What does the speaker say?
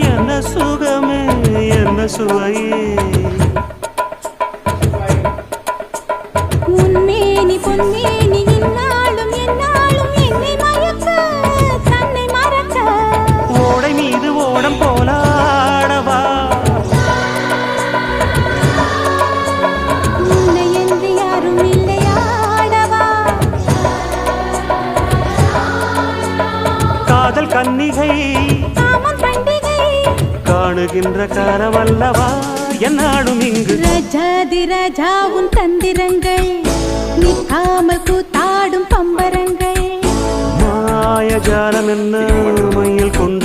என்ன சுகமே என்ன சுவையே உன்மேனி பொன்மேனி இந்நாளும் எந்நாளும் என்னை மயக்க தன்னை மறக்க ஓடை மீது ஓடம் போலாடவா உன்னை என்று யாரும் இல்லையாடவா காதல் கன்னிகை காமம் பண்டிகை காணுகின்ற காலமல்லவா என்னாலும் இங்கு ரஜாதி ராஜா உன் தந்திரங்கள் நிற்காமல் கூத்தாடும் பம்பரங்கள் மாயஜாலம் என்ன மையில் கொண்டு